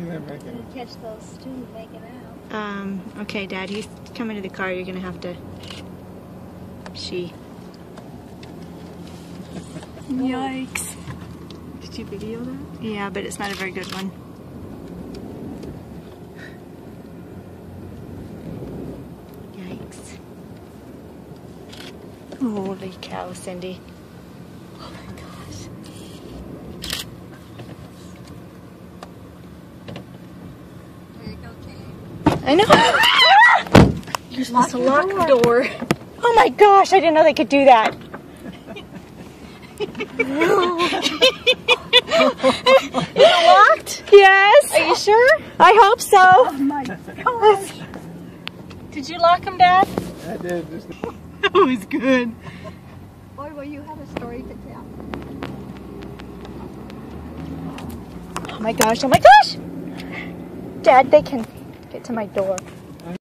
Gonna catch those two making out. Okay, Dad, he's coming to the car. You're gonna have to... Yikes. Did you video that? Yeah, but it's not a very good one. Yikes. Holy cow, Cindy. Oh my gosh. There you go, Kate. I know. You're supposed to lock the door. Oh my gosh, I didn't know they could do that. Is it locked? Yes. Are you sure? I hope so. Oh my gosh. Did you lock him, Dad? I did. That was good. Boy, well, you have a story to tell. Oh my gosh, oh my gosh! Dad, they can get to my door.